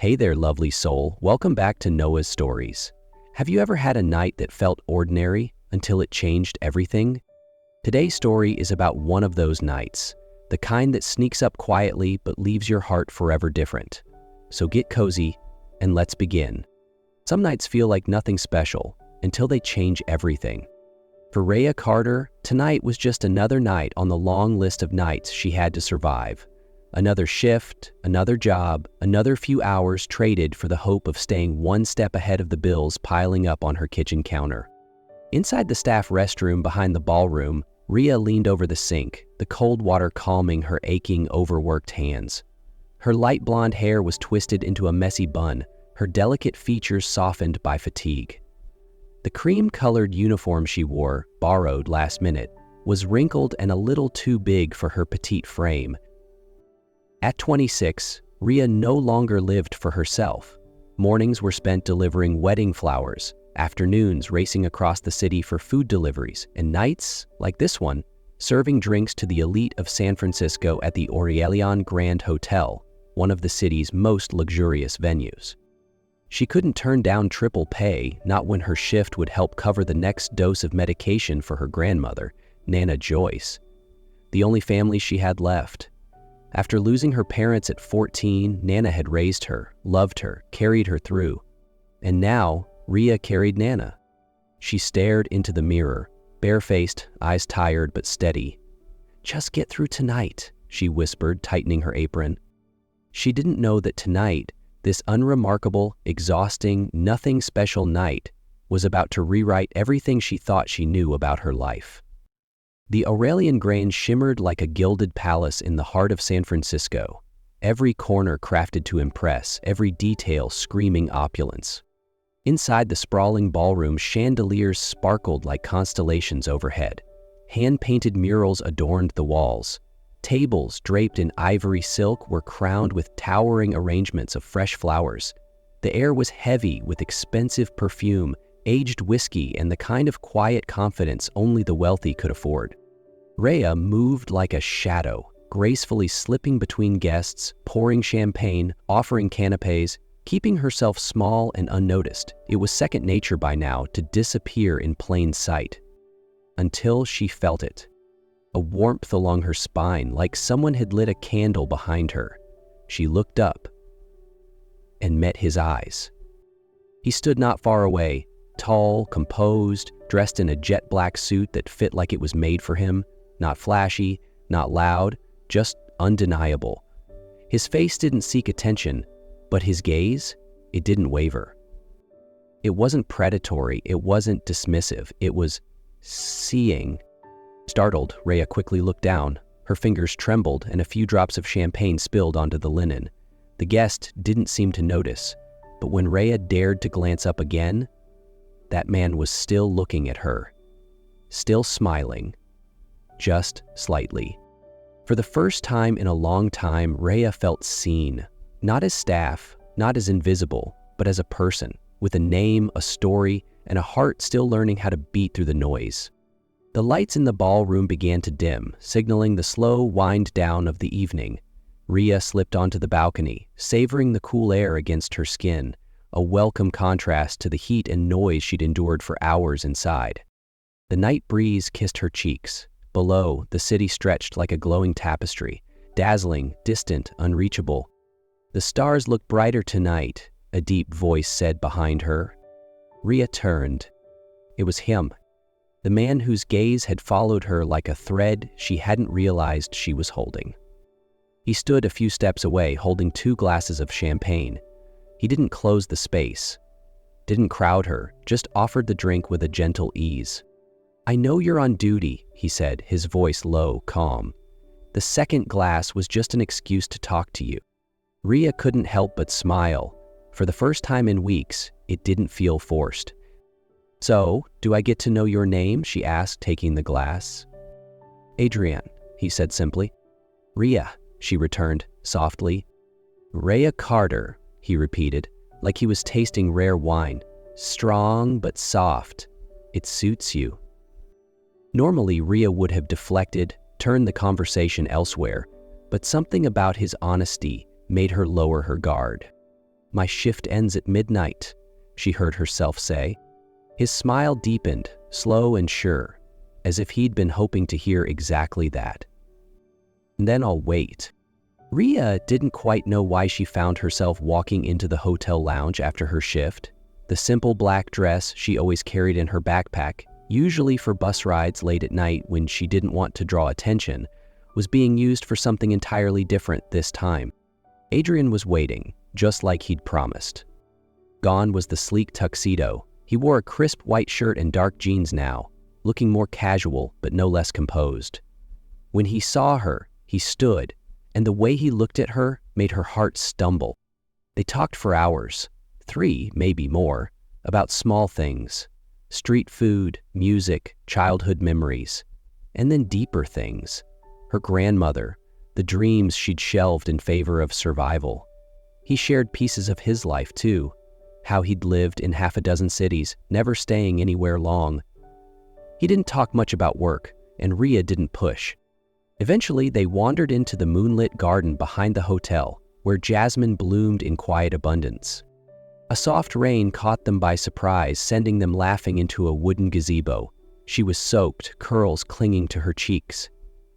Hey there, lovely soul. Welcome back to Noah's Stories. Have you ever had a night that felt ordinary until it changed everything? Today's story is about one of those nights, the kind that sneaks up quietly but leaves your heart forever different. So get cozy and let's begin. Some nights feel like nothing special until they change everything. For Rhea Carter, tonight was just another night on the long list of nights she had to survive. Another shift, another job, another few hours traded for the hope of staying one step ahead of the bills piling up on her kitchen counter. Inside the staff restroom behind the ballroom, Rhea leaned over the sink, the cold water calming her aching, overworked hands. Her light blonde hair was twisted into a messy bun, her delicate features softened by fatigue. The cream-colored uniform she wore, borrowed last minute, was wrinkled and a little too big for her petite frame. At 26, Rhea no longer lived for herself. Mornings were spent delivering wedding flowers, afternoons racing across the city for food deliveries, and nights, like this one, serving drinks to the elite of San Francisco at the Aurelian Grand Hotel, one of the city's most luxurious venues. She couldn't turn down triple pay, not when her shift would help cover the next dose of medication for her grandmother, Nana Joyce, the only family she had left. After losing her parents at 14, Nana had raised her, loved her, carried her through. And now, Rhea carried Nana. She stared into the mirror, barefaced, eyes tired but steady. "Just get through tonight," she whispered, tightening her apron. She didn't know that tonight, this unremarkable, exhausting, nothing special night, was about to rewrite everything she thought she knew about her life. The Aurelian Grange shimmered like a gilded palace in the heart of San Francisco, every corner crafted to impress, every detail screaming opulence. Inside the sprawling ballroom, chandeliers sparkled like constellations overhead. Hand-painted murals adorned the walls. Tables draped in ivory silk were crowned with towering arrangements of fresh flowers. The air was heavy with expensive perfume, aged whiskey, and the kind of quiet confidence only the wealthy could afford. Rhea moved like a shadow, gracefully slipping between guests, pouring champagne, offering canapes, keeping herself small and unnoticed. It was second nature by now to disappear in plain sight. Until she felt it. A warmth along her spine, like someone had lit a candle behind her. She looked up and met his eyes. He stood not far away, tall, composed, dressed in a jet black suit that fit like it was made for him, not flashy, not loud, just undeniable. His face didn't seek attention, but his gaze, it didn't waver. It wasn't predatory, it wasn't dismissive, it was seeing. Startled, Rhea quickly looked down. Her fingers trembled and a few drops of champagne spilled onto the linen. The guest didn't seem to notice, but when Rhea dared to glance up again, that man was still looking at her, still smiling, just slightly. For the first time in a long time, Rhea felt seen, not as staff, not as invisible, but as a person, with a name, a story, and a heart still learning how to beat through the noise. The lights in the ballroom began to dim, signaling the slow wind down of the evening. Rhea slipped onto the balcony, savoring the cool air against her skin, a welcome contrast to the heat and noise she'd endured for hours inside. The night breeze kissed her cheeks. Below, the city stretched like a glowing tapestry, dazzling, distant, unreachable. "The stars look brighter tonight," a deep voice said behind her. Rhea turned. It was him, the man whose gaze had followed her like a thread she hadn't realized she was holding. He stood a few steps away, holding 2 glasses of champagne. He didn't close the space, didn't crowd her, just offered the drink with a gentle ease. "I know you're on duty," he said, his voice low, calm. "The second glass was just an excuse to talk to you." Rhea couldn't help but smile. For the first time in weeks, it didn't feel forced. "So, do I get to know your name?" she asked, taking the glass. "Adrian," he said simply. "Rhea," she returned, softly. "Rhea Carter," he repeated, like he was tasting rare wine. "Strong but soft. It suits you." Normally, Rhea would have deflected, turned the conversation elsewhere, but something about his honesty made her lower her guard. "My shift ends at midnight," she heard herself say. His smile deepened, slow and sure, as if he'd been hoping to hear exactly that. "And then I'll wait." Rhea didn't quite know why she found herself walking into the hotel lounge after her shift. The simple black dress she always carried in her backpack, usually for bus rides late at night when she didn't want to draw attention, was being used for something entirely different this time. Adrian was waiting, just like he'd promised. Gone was the sleek tuxedo. He wore a crisp white shirt and dark jeans now, looking more casual but no less composed. When he saw her, he stood, and the way he looked at her made her heart stumble. They talked for hours, 3, maybe more, about small things, street food, music, childhood memories, and then deeper things, her grandmother, the dreams she'd shelved in favor of survival. He shared pieces of his life too, how he'd lived in half a dozen cities, never staying anywhere long. He didn't talk much about work, and Rhea didn't push. Eventually, they wandered into the moonlit garden behind the hotel, where jasmine bloomed in quiet abundance. A soft rain caught them by surprise, sending them laughing into a wooden gazebo. She was soaked, curls clinging to her cheeks.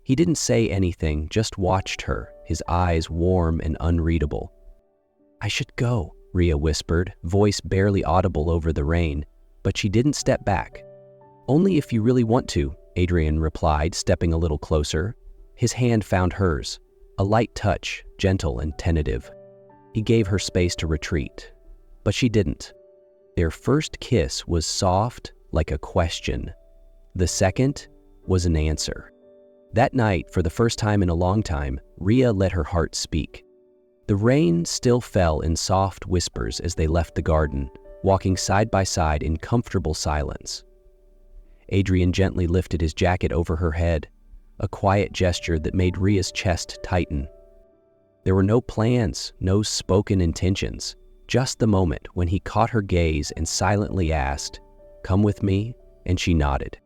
He didn't say anything, just watched her, his eyes warm and unreadable. "I should go," Rhea whispered, voice barely audible over the rain, but she didn't step back. "Only if you really want to," Adrian replied, stepping a little closer. His hand found hers, a light touch, gentle and tentative. He gave her space to retreat, but she didn't. Their first kiss was soft, like a question. The second was an answer. That night, for the first time in a long time, Rhea let her heart speak. The rain still fell in soft whispers as they left the garden, walking side by side in comfortable silence. Adrian gently lifted his jacket over her head, a quiet gesture that made Rhea's chest tighten. There were no plans, no spoken intentions, just the moment when he caught her gaze and silently asked, "Come with me?" and she nodded.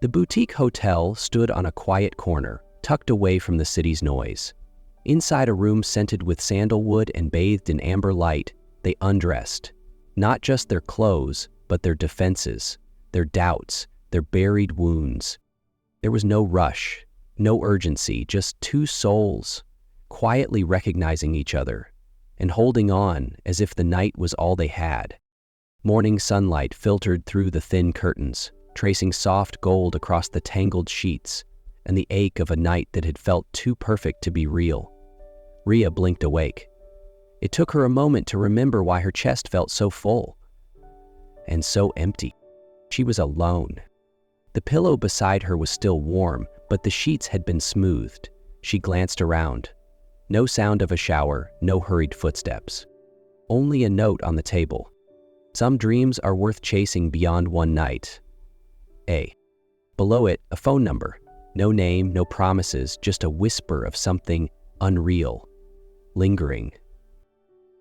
The boutique hotel stood on a quiet corner, tucked away from the city's noise. Inside a room scented with sandalwood and bathed in amber light, they undressed. Not just their clothes, but their defenses, their doubts, their buried wounds. There was no rush, no urgency, just two souls, quietly recognizing each other and holding on as if the night was all they had. Morning sunlight filtered through the thin curtains, tracing soft gold across the tangled sheets, and the ache of a night that had felt too perfect to be real. Rhea blinked awake. It took her a moment to remember why her chest felt so full and so empty. She was alone. The pillow beside her was still warm, but the sheets had been smoothed. She glanced around. No sound of a shower, no hurried footsteps. Only a note on the table. "Some dreams are worth chasing beyond one night. A." Below it, a phone number. No name, no promises, just a whisper of something unreal, lingering.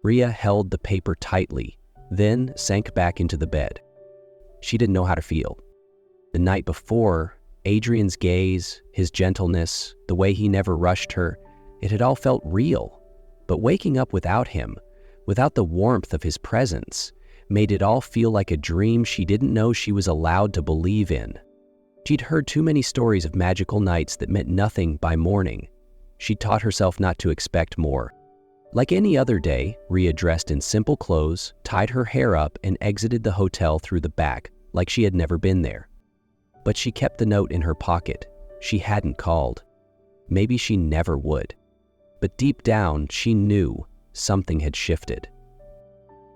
Rhea held the paper tightly, then sank back into the bed. She didn't know how to feel. The night before, Adrian's gaze, his gentleness, the way he never rushed her, it had all felt real. But waking up without him, without the warmth of his presence, made it all feel like a dream she didn't know she was allowed to believe in. She'd heard too many stories of magical nights that meant nothing by morning. She taught herself not to expect more. Like any other day, Rhea dressed in simple clothes, tied her hair up, and exited the hotel through the back, like she had never been there. But she kept the note in her pocket. She hadn't called. Maybe she never would. But deep down, she knew something had shifted.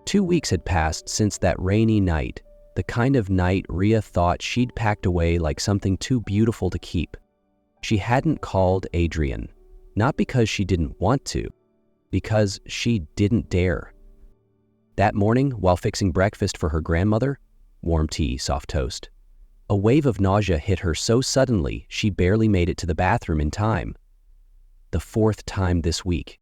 2 weeks had passed since that rainy night, the kind of night Rhea thought she'd packed away like something too beautiful to keep. She hadn't called Adrian, not because she didn't want to, because she didn't dare. That morning, while fixing breakfast for her grandmother, warm tea, soft toast, a wave of nausea hit her so suddenly she barely made it to the bathroom in time. The 4th time this week.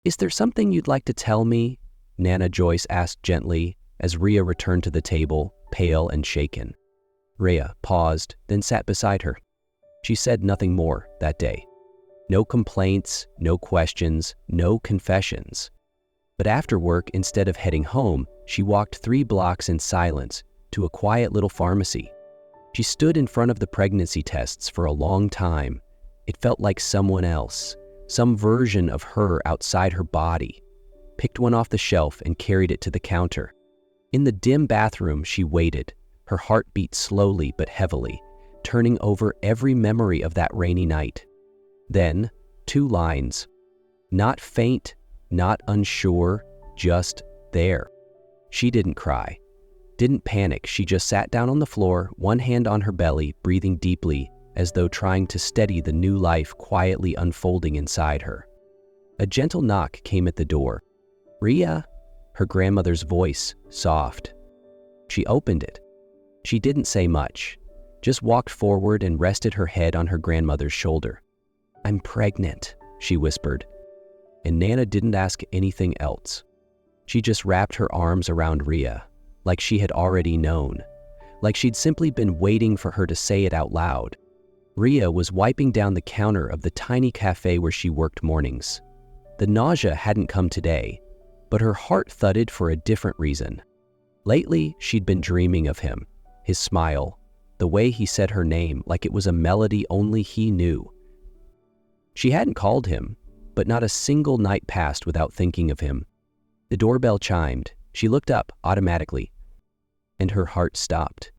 "Is there something you'd like to tell me?" Nana Joyce asked gently as Rhea returned to the table, pale and shaken. Rhea paused, then sat beside her. She said nothing more that day. No complaints, no questions, no confessions. But after work, instead of heading home, she walked 3 blocks in silence to a quiet little pharmacy. She stood in front of the pregnancy tests for a long time. It felt like someone else, some version of her outside her body, picked one off the shelf and carried it to the counter. In the dim bathroom, she waited. Her heart beat slowly but heavily, turning over every memory of that rainy night. Then, 2 lines. Not faint, not unsure, just there. She didn't cry, didn't panic. She just sat down on the floor, one hand on her belly, breathing deeply, as though trying to steady the new life quietly unfolding inside her. A gentle knock came at the door. "Rhea," her grandmother's voice, soft. She opened it. She didn't say much, just walked forward and rested her head on her grandmother's shoulder. "I'm pregnant," she whispered. And Nana didn't ask anything else. She just wrapped her arms around Rhea, like she had already known, like she'd simply been waiting for her to say it out loud. Rhea was wiping down the counter of the tiny cafe where she worked mornings. The nausea hadn't come today, but her heart thudded for a different reason. Lately, she'd been dreaming of him, his smile, the way he said her name like it was a melody only he knew. She hadn't called him, but not a single night passed without thinking of him. The doorbell chimed. She looked up automatically, and her heart stopped.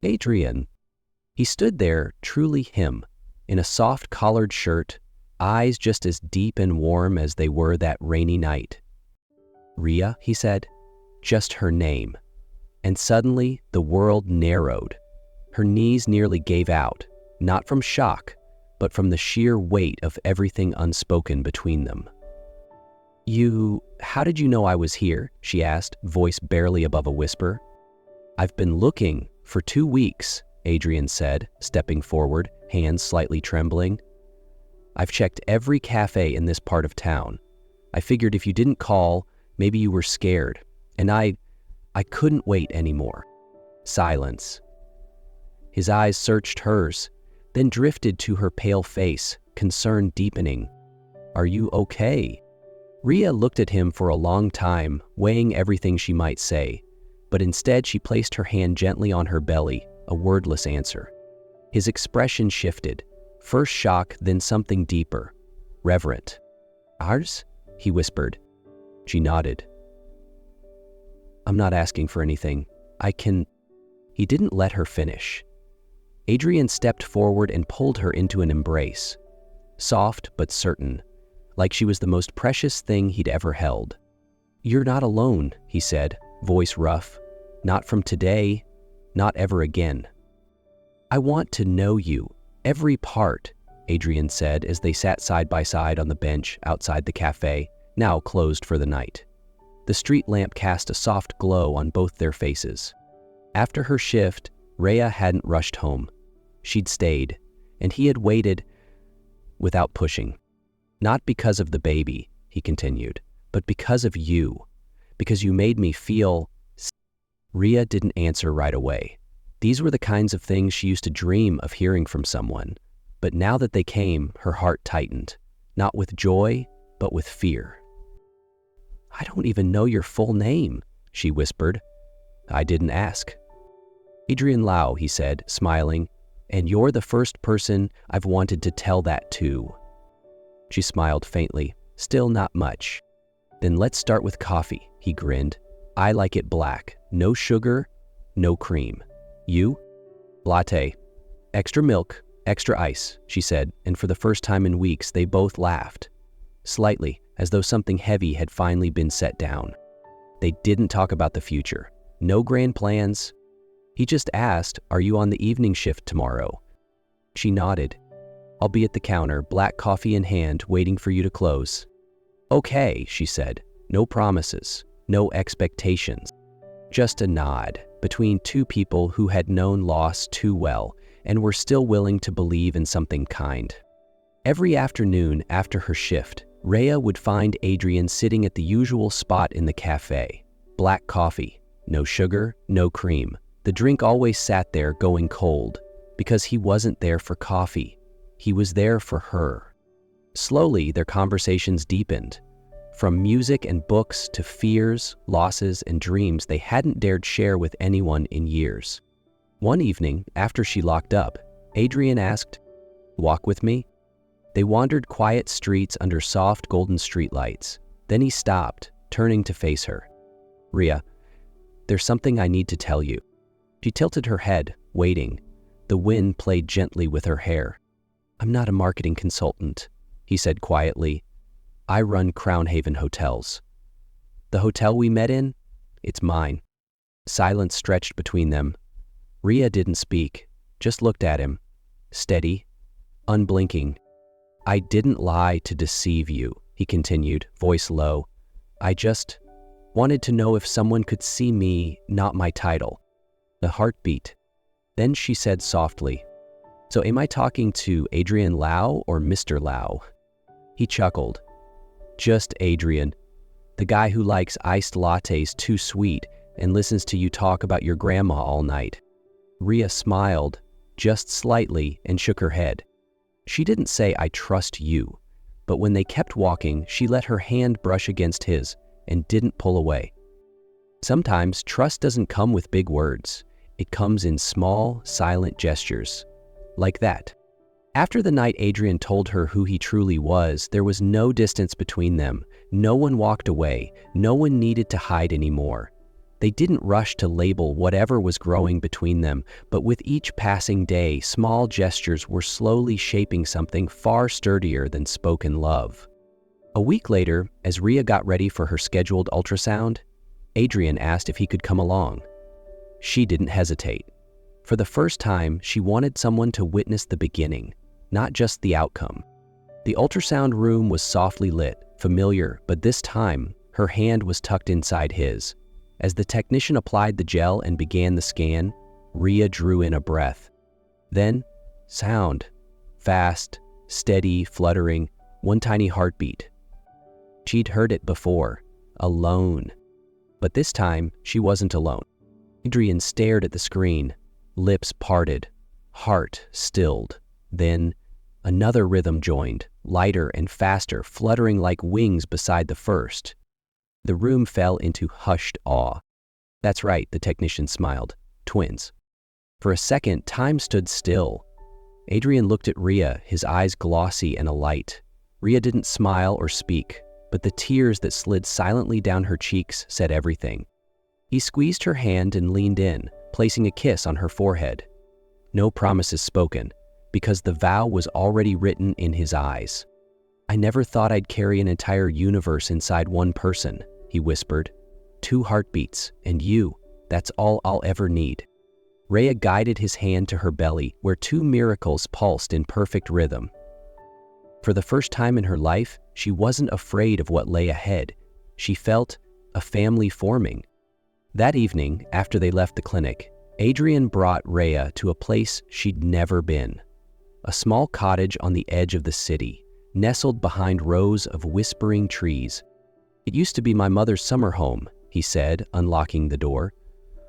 Adrian. He stood there, truly him, in a soft collared shirt, eyes just as deep and warm as they were that rainy night. "Rhea," he said, just her name. And suddenly, the world narrowed. Her knees nearly gave out, not from shock, but from the sheer weight of everything unspoken between them. How did you know I was here?" she asked, voice barely above a whisper. "I've been looking for 2 weeks, Adrian said, stepping forward, hands slightly trembling. "I've checked every cafe in this part of town. I figured if you didn't call, maybe you were scared, and I couldn't wait anymore." Silence. His eyes searched hers, then drifted to her pale face, concern deepening. "Are you okay?" Rhea looked at him for a long time, weighing everything she might say, but instead she placed her hand gently on her belly, a wordless answer. His expression shifted, first shock, then something deeper, reverent. "Ours?" he whispered. She nodded. "I'm not asking for anything. I can..." He didn't let her finish. Adrian stepped forward and pulled her into an embrace, soft but certain, like she was the most precious thing he'd ever held. "You're not alone," he said, voice rough. "Not from today, not ever again." "I want to know you, every part," Adrian said as they sat side by side on the bench outside the cafe, now closed for the night. The street lamp cast a soft glow on both their faces. After her shift, Rhea hadn't rushed home. She'd stayed, and he had waited without pushing. "Not because of the baby," he continued, "but because of you. Because you made me feel..." Rhea didn't answer right away. These were the kinds of things she used to dream of hearing from someone. But now that they came, her heart tightened, not with joy, but with fear. "I don't even know your full name," she whispered. "I didn't ask." "Adrian Lau," he said, smiling, "and you're the first person I've wanted to tell that to." She smiled faintly, still not much. "Then let's start with coffee," he grinned. "I like it black, no sugar, no cream. You?" "Latte. Extra milk, extra ice," she said, and for the first time in weeks they both laughed. Slightly, as though something heavy had finally been set down. They didn't talk about the future. No grand plans. He just asked, "Are you on the evening shift tomorrow?" She nodded. "I'll be at the counter, black coffee in hand, waiting for you to close." "Okay," she said. No promises, no expectations. Just a nod between 2 people who had known loss too well and were still willing to believe in something kind. Every afternoon after her shift, Rhea would find Adrian sitting at the usual spot in the cafe. Black coffee, no sugar, no cream. The drink always sat there going cold, because he wasn't there for coffee. He was there for her. Slowly, their conversations deepened. from music and books to fears, losses, and dreams they hadn't dared share with anyone in years. One evening, after she locked up, Adrian asked, "Walk with me?" They wandered quiet streets under soft golden streetlights. Then he stopped, turning to face her. "Rhea, there's something I need to tell you." She tilted her head, waiting. The wind played gently with her hair. "I'm not a marketing consultant," he said quietly. "I run Crown Haven Hotels. The hotel we met in? It's mine." Silence stretched between them. Rhea didn't speak, just looked at him, steady, unblinking. "I didn't lie to deceive you," he continued, voice low. "I just wanted to know if someone could see me, not my title." The heartbeat. Then she said softly, "So am I talking to Adrian Lau or Mr. Lau?" He chuckled. "Just Adrian, the guy who likes iced lattes too sweet and listens to you talk about your grandma all night." Rhea smiled, just slightly, and shook her head. She didn't say, "I trust you," but when they kept walking, she let her hand brush against his and didn't pull away. Sometimes trust doesn't come with big words. It comes in small, silent gestures. Like that. After the night Adrian told her who he truly was, there was no distance between them. No one walked away. No one needed to hide anymore. They didn't rush to label whatever was growing between them, but with each passing day, small gestures were slowly shaping something far sturdier than spoken love. A week later, as Rhea got ready for her scheduled ultrasound, Adrian asked if he could come along. She didn't hesitate. For the first time, she wanted someone to witness the beginning, not just the outcome. The ultrasound room was softly lit, familiar, but this time, her hand was tucked inside his. As the technician applied the gel and began the scan, Rhea drew in a breath. Then, sound. Fast, steady, fluttering, one tiny heartbeat. She'd heard it before. Alone. But this time, she wasn't alone. Adrian stared at the screen, lips parted, heart stilled. Then, another rhythm joined, lighter and faster, fluttering like wings beside the first. The room fell into hushed awe. "That's right," the technician smiled. "Twins." For a second, time stood still. Adrian looked at Rhea, his eyes glossy and alight. Rhea didn't smile or speak, but the tears that slid silently down her cheeks said everything. He squeezed her hand and leaned in, placing a kiss on her forehead. No promises spoken, because the vow was already written in his eyes. "I never thought I'd carry an entire universe inside one person," he whispered. "2 heartbeats, and you, that's all I'll ever need." Rhea guided his hand to her belly, where 2 miracles pulsed in perfect rhythm. For the first time in her life, she wasn't afraid of what lay ahead. She felt a family forming. That evening, after they left the clinic, Adrian brought Rhea to a place she'd never been. A small cottage on the edge of the city, nestled behind rows of whispering trees. "It used to be my mother's summer home," he said, unlocking the door.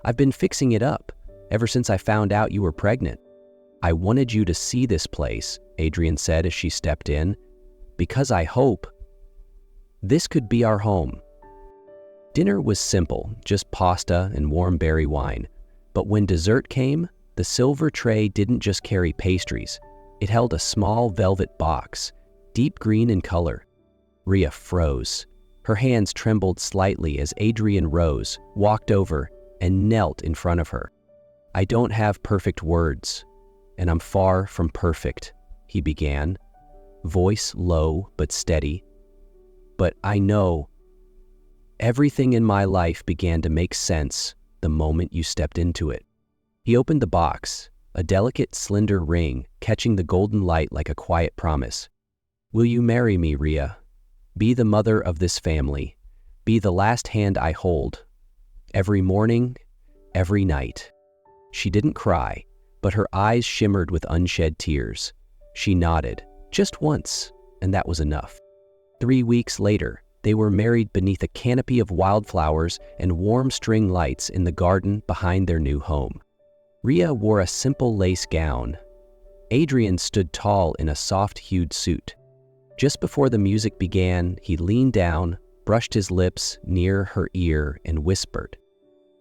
"I've been fixing it up ever since I found out you were pregnant." "I wanted you to see this place," Adrian said as she stepped in, "because I hope this could be our home." Dinner was simple, just pasta and warm berry wine. But when dessert came, the silver tray didn't just carry pastries. It held a small velvet box, deep green in color. Rhea froze. Her hands trembled slightly as Adrian rose, walked over, and knelt in front of her. "I don't have perfect words, and I'm far from perfect," he began, voice low but steady. "But I know everything in my life began to make sense the moment you stepped into it." He opened the box, a delicate, slender ring catching the golden light like a quiet promise. "Will you marry me, Rhea? Be the mother of this family. Be the last hand I hold. Every morning, every night." She didn't cry, but her eyes shimmered with unshed tears. She nodded, just once, and that was enough. 3 weeks later, they were married beneath a canopy of wildflowers and warm string lights in the garden behind their new home. Rhea wore a simple lace gown. Adrian stood tall in a soft-hued suit. Just before the music began, he leaned down, brushed his lips near her ear, and whispered,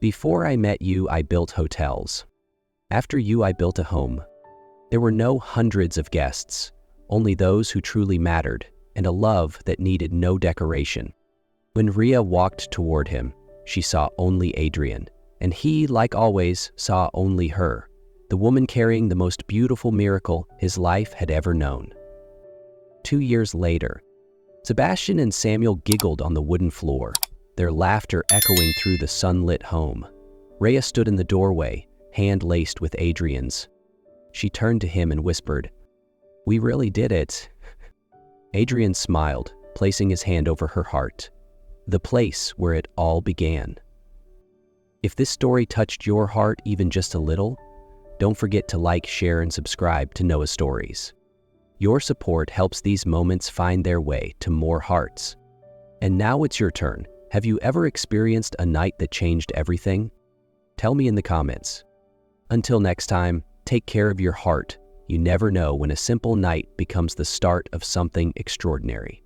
"Before I met you, I built hotels. After you, I built a home. There were no hundreds of guests, only those who truly mattered, and a love that needed no decoration." When Rhea walked toward him, she saw only Adrian, and he, like always, saw only her, the woman carrying the most beautiful miracle his life had ever known. 2 years later, Sebastian and Samuel giggled on the wooden floor, their laughter echoing through the sunlit home. Rhea stood in the doorway, hand laced with Adrian's. She turned to him and whispered, "We really did it." Adrian smiled, placing his hand over her heart, the place where it all began. If this story touched your heart even just a little, don't forget to like, share, and subscribe to Noah Stories. Your support helps these moments find their way to more hearts. And now it's your turn. Have you ever experienced a night that changed everything? Tell me in the comments. Until next time, take care of your heart. You never know when a simple night becomes the start of something extraordinary.